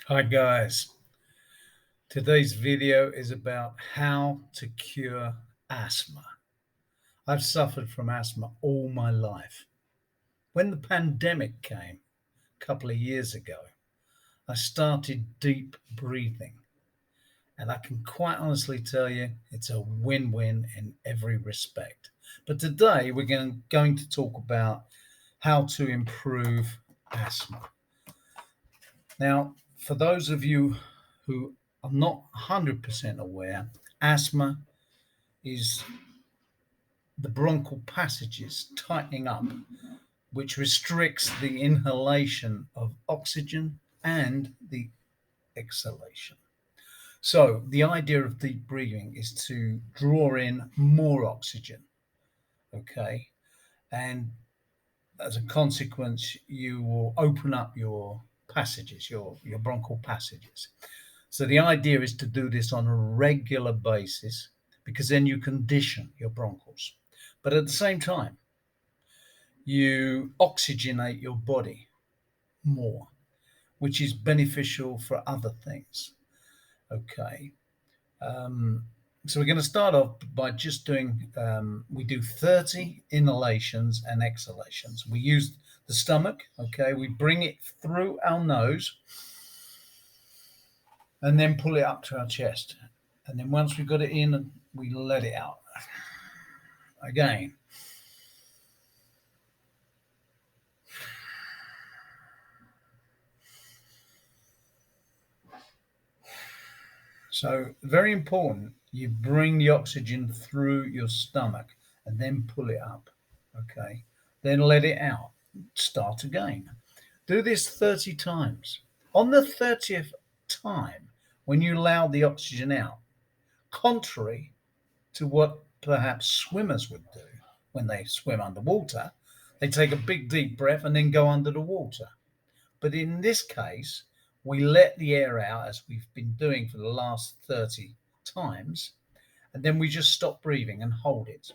Hi guys, today's video is about how to cure asthma. I've suffered from asthma all my life. When the pandemic came a couple of years ago, I started deep breathing, and I can quite honestly tell you it's a win-win in every respect. But today we're going to talk about how to improve asthma. Now, for those of you who are not 100% aware, asthma is the bronchial passages tightening up, which restricts the inhalation of oxygen and the exhalation. So, the idea of deep breathing is to draw in more oxygen, okay? And as a consequence, you will open up your passages, your bronchial passages. So the idea is to do this on a regular basis because then you condition your bronchioles. But at the same time, you oxygenate your body more, which is beneficial for other things. Okay. Um, so we're going to start off by just doing, we do 30 inhalations and exhalations. We use the stomach, okay? We bring it through our nose and then pull it up to our chest. And then once we've got it in, we let it out. Again. So very important, you bring the oxygen through your stomach and then pull it up, okay? Then let it out. Start again. Do this 30 times. On the 30th time, when you allow the oxygen out, contrary to what perhaps swimmers would do when they swim underwater, they take a big deep breath and then go under the water. But in this case, we let the air out as we've been doing for the last 30 times, and then we just stop breathing and hold it.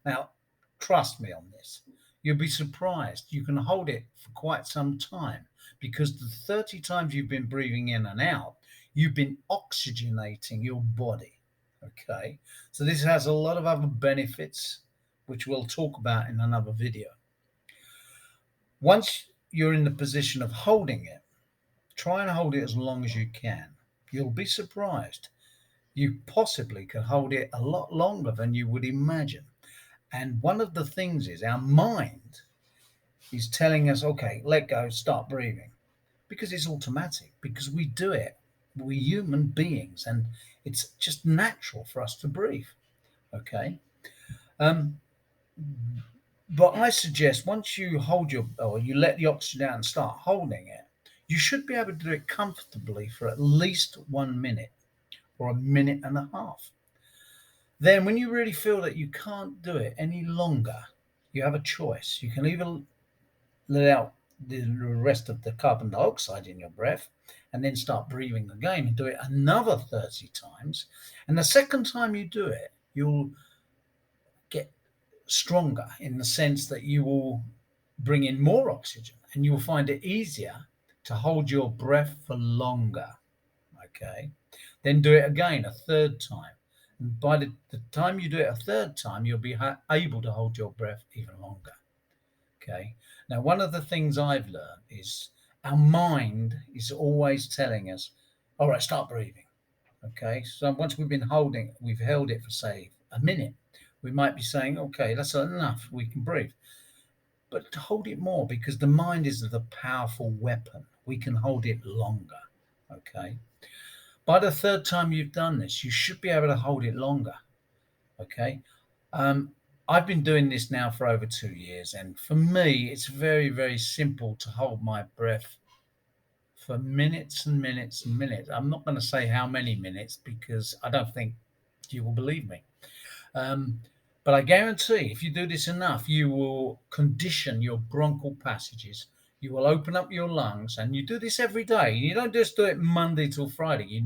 Now, trust me on this. You'll be surprised. You can hold it for quite some time because the 30 times you've been breathing in and out, you've been oxygenating your body. Okay. So this has a lot of other benefits, which we'll talk about in another video. Once you're in the position of holding it, try and hold it as long as you can. You'll be surprised. You possibly can hold it a lot longer than you would imagine. And one of the things is our mind is telling us, okay, let go, start breathing, because it's automatic, because we do it. We're human beings, and it's just natural for us to breathe. Okay. Um, but I suggest once you hold or you let the oxygen out and start holding it, you should be able to do it comfortably for at least 1 minute or a minute and a half. Then, when you really feel that you can't do it any longer, you have a choice. You can either let out the rest of the carbon dioxide in your breath and then start breathing again and do it another 30 times. And the second time you do it, you'll get stronger in the sense that you will bring in more oxygen and you will find it easier to hold your breath for longer. Okay. Then do it again a third time. And by the time you do it a third time, you'll be able to hold your breath even longer. Okay. Now, one of the things I've learned is our mind is always telling us, all right, start breathing. Okay. So once we've held it for, say, a minute, we might be saying, okay, that's enough. We can breathe. But to hold it more because the mind is the powerful weapon. We can hold it longer. Okay. By the third time you've done this, you should be able to hold it longer. Okay. I've been doing this now for over 2 years, and for me, it's very, very simple to hold my breath for minutes and minutes and minutes. I'm not going to say how many minutes because I don't think you will believe me. Um, but I guarantee if you do this enough, you will condition your bronchial passages. You will open up your lungs, and you do this every day. You don't just do it Monday till Friday. You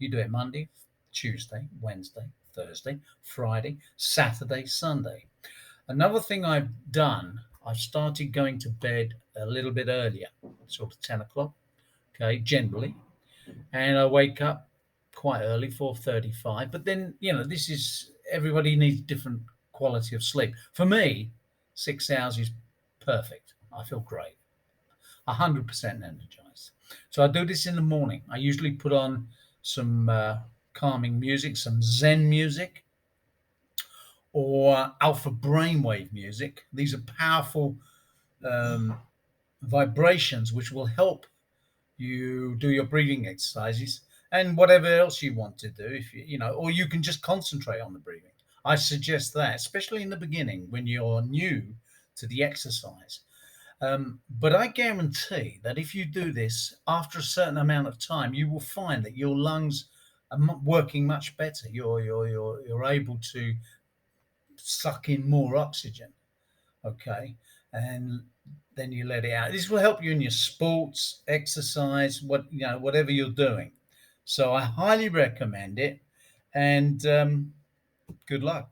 do it Monday, Tuesday, Wednesday, Thursday, Friday, Saturday, Sunday. Another thing I've done, I've started going to bed a little bit earlier, sort of 10 o'clock, okay, generally. and I wake up quite early, 4:35. But then, this is everybody needs different quality of sleep. For me, 6 hours is perfect. I feel great, 100% energized. So I do this in the morning. I usually put on some calming music, some Zen music, or alpha brainwave music. These are powerful um, vibrations which will help you do your breathing exercises and whatever else you want to do. If or you can just concentrate on the breathing. I suggest that, especially in the beginning when you're new to the exercise. But I guarantee that if you do this after a certain amount of time, you will find that your lungs are working much better. You're able to suck in more oxygen. Okay, and then you let it out. This will help you in your sports, exercise, whatever you're doing. So I highly recommend it, and good luck.